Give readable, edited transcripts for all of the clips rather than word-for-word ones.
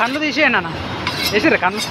కళ్ళు తీసేయండి అన్న. వేసిర్రా కళ్ళు?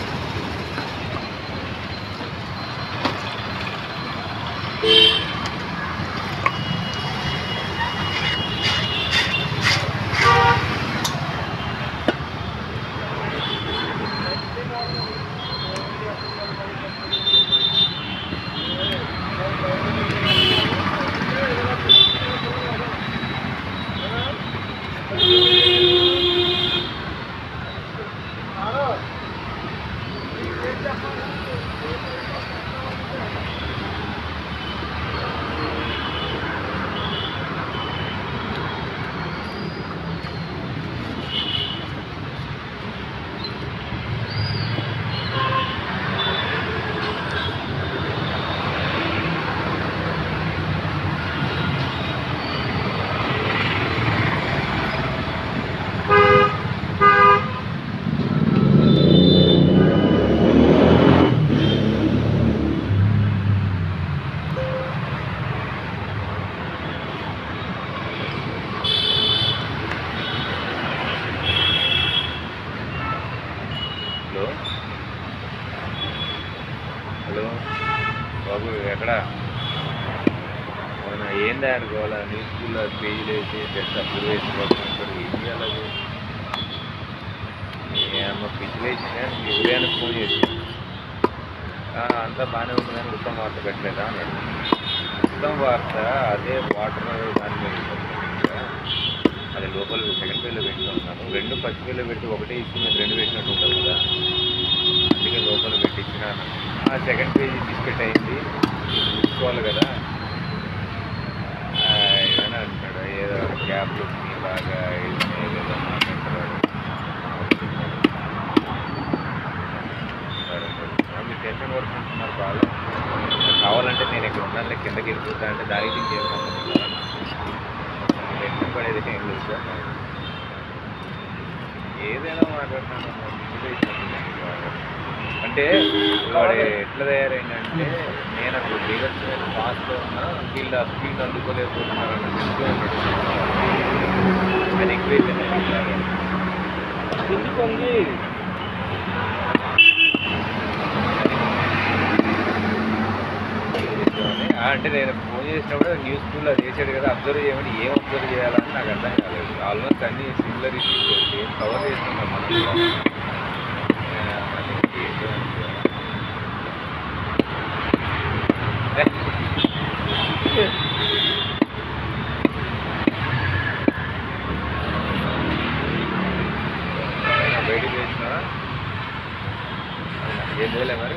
హలో హలో బాబు, ఎక్కడ అవునా? ఏందా అనుకోవాలా? నీ స్కూల్లో పేజీలు వేసి టెస్ట్ అప్రూవ్ వేసి పంపిస్తారు. ఏం చేయాలి? ఏమో పిచ్చి వేసిందా? ఎవరైనా ఫోన్ చేసి అంతా బాగానే ఉంది కానీ ఉత్తమ వార్త పెట్టలేదా? నేను ఉత్తమ వార్త అదే వాటర్ దాని మీద అది లోపల సెకండ్ పేజ్లో పెట్టుకున్నాను. రెండు ఫస్ట్ పేజ్లో పెట్టి ఒకటే ఇష్యూ మీద రెండు పెట్టినట్టు ఉంటుంది కదా, అందుకే లోపల పెట్టించినాను. సెకండ్ పేజీ బిస్కెట్ అయింది, చూసుకోవాలి కదా. ఏమైనా అంటాడు ఏదో క్యాబ్లు బాగా ఏదో మాట్లాడతాడు. మీరు టెన్షన్ పడుకుంటున్నారు బాగా. కావాలంటే నేను ఇక్కడ ఉన్నాను, కిందకి వెళ్ళిపోతా అంటే దానికి ఇంకేం సంబంధించాలన్నా టెన్షన్ పడేది ఏం లేదు సార్. ఏదైనా మాట్లాడతాను అంటే వాడు ఎట్లా తయారైందంటే, నేను అప్పుడు లీడర్స్ మీద ఫాస్ట్లో ఉన్నా, వీళ్ళు ఆ స్పీడ్ అందుకోలేకపోతున్నారని చెప్తూ ఉంటాడు. ఆయన ఎక్కువైపోయింది అంటే నేను ఫోన్ చేసినప్పుడు న్యూస్ స్కూల్లో చేశాడు కదా, అబ్జర్వ్ చేయమని. ఏం అబ్జర్వ్ చేయాలని నాకు అర్థం కాలేదు. ఆల్మోస్ట్ అన్ని సిమిలర్ ఇష్యూస్ ఏం కవర్ చేస్తున్నాం మనం. బయటికి వేసినా ఏం చేయలే మరి.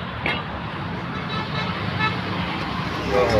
ఓహో